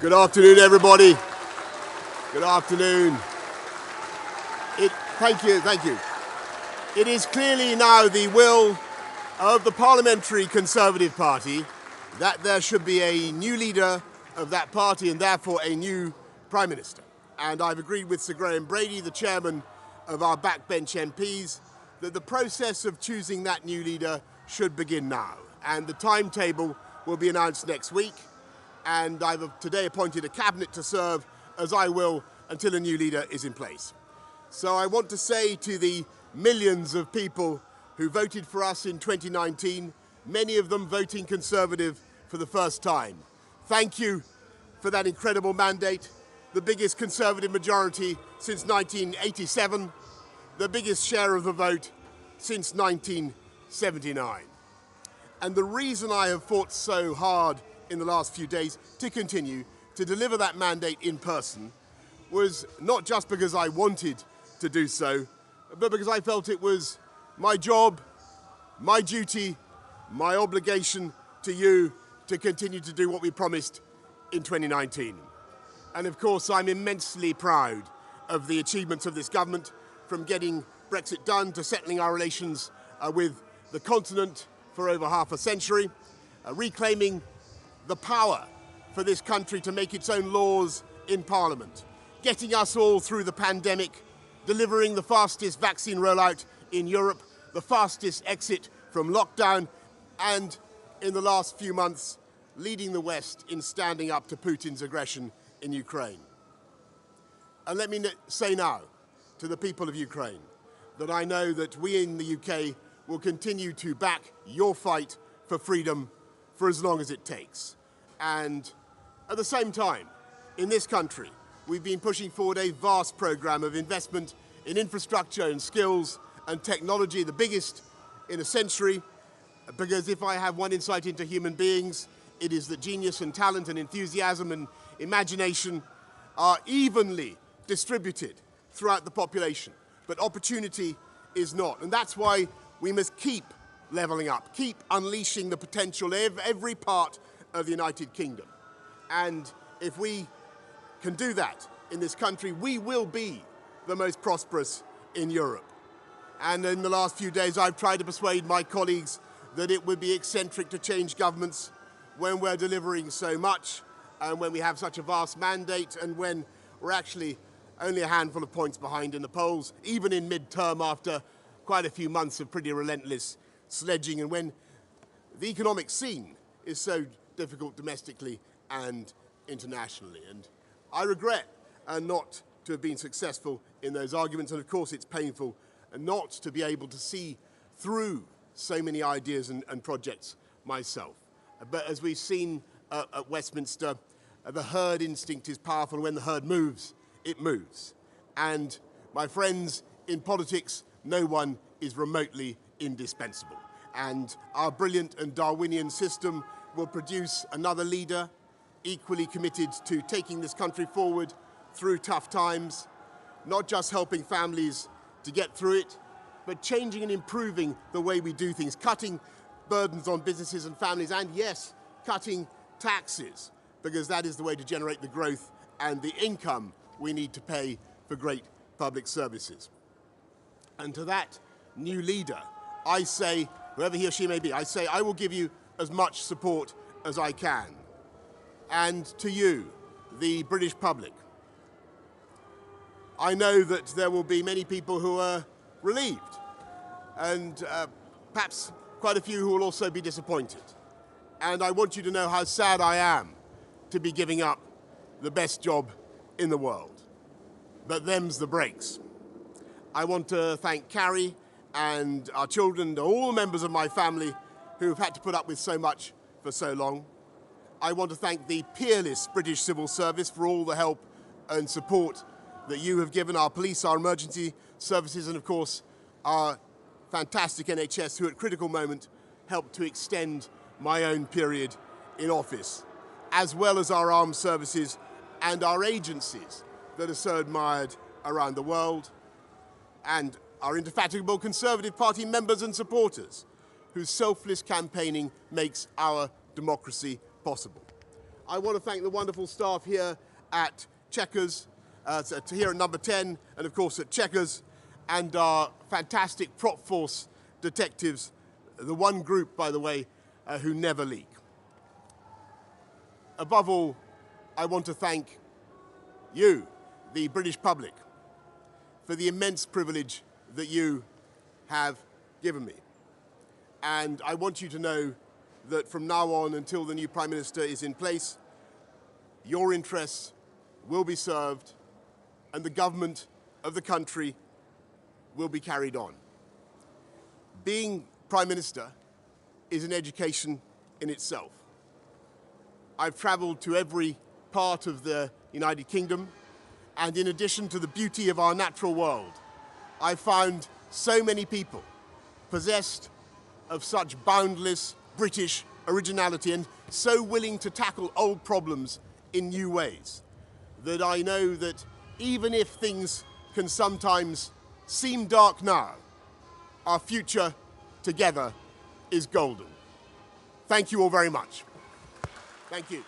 Good afternoon, everybody. Good afternoon. Thank you. It is clearly now the will of the Parliamentary Conservative Party that there should be a new leader of that party and therefore a new Prime Minister. And I've agreed with Sir Graham Brady, the chairman of our backbench MPs, that the process of choosing that new leader should begin now. And the timetable will be announced next week. And I've today appointed a cabinet to serve, as I will, until a new leader is in place. So I want to say to the millions of people who voted for us in 2019, many of them voting Conservative for the first time, thank you for that incredible mandate, the biggest Conservative majority since 1987, the biggest share of the vote since 1979. And the reason I have fought so hard in the last few days to continue to deliver that mandate in person was not just because I wanted to do so, but because I felt it was my job, my duty, my obligation to you to continue to do what we promised in 2019. And of course, I'm immensely proud of the achievements of this government, from getting Brexit done to settling our relations with the continent for over half a century, reclaiming the power for this country to make its own laws in Parliament, getting us all through the pandemic, delivering the fastest vaccine rollout in Europe, the fastest exit from lockdown, and in the last few months, leading the West in standing up to Putin's aggression in Ukraine. And let me say now to the people of Ukraine that I know that we in the UK will continue to back your fight for freedom for as long as it takes. And at the same time, in this country, we've been pushing forward a vast programme of investment in infrastructure and skills and technology, the biggest in a century, because if I have one insight into human beings, it is that genius and talent and enthusiasm and imagination are evenly distributed throughout the population, but opportunity is not. And that's why we must keep levelling up, keep unleashing the potential of every part of the United Kingdom. And if we can do that in this country, we will be the most prosperous in Europe. And in the last few days, I've tried to persuade my colleagues that it would be eccentric to change governments when we're delivering so much, and when we have such a vast mandate, and when we're actually only a handful of points behind in the polls, even in mid-term after quite a few months of pretty relentless sledging, and when the economic scene is so difficult domestically and internationally. And I regret not to have been successful in those arguments, and of course it's painful not to be able to see through so many ideas and projects myself. But as we've seen at Westminster, the herd instinct is powerful. When the herd moves, it moves. And my friends, in politics, no one is remotely indispensable. And our brilliant and Darwinian system will produce another leader equally committed to taking this country forward through tough times, not just helping families to get through it, but changing and improving the way we do things, cutting burdens on businesses and families, and yes, cutting taxes, because that is the way to generate the growth and the income we need to pay for great public services. And to that new leader, I say, whoever he or she may be, I say I will give you as much support as I can. And to you, the British public, I know that there will be many people who are relieved, and perhaps quite a few who will also be disappointed. And I want you to know how sad I am to be giving up the best job in the world. But them's the breaks. I want to thank Carrie and our children and all the members of my family who have had to put up with so much for so long. I want to thank the peerless British civil service for all the help and support that you have given our police, our emergency services, and of course our fantastic NHS, who at critical moment helped to extend my own period in office, as well as our armed services and our agencies that are so admired around the world, and our indefatigable Conservative Party members and supporters, whose selfless campaigning makes our democracy possible. I want to thank the wonderful staff here at Chequers, here at number 10, and of course at Chequers, and our fantastic prop force detectives, the one group, by the way, who never leak. Above all, I want to thank you, the British public, for the immense privilege that you have given me. And I want you to know that from now on until the new Prime Minister is in place, your interests will be served and the government of the country will be carried on. Being Prime Minister is an education in itself. I've travelled to every part of the United Kingdom, and in addition to the beauty of our natural world, I've found so many people possessed of such boundless British originality and so willing to tackle old problems in new ways that I know that even if things can sometimes seem dark now, our future together is golden. Thank you all very much. Thank you.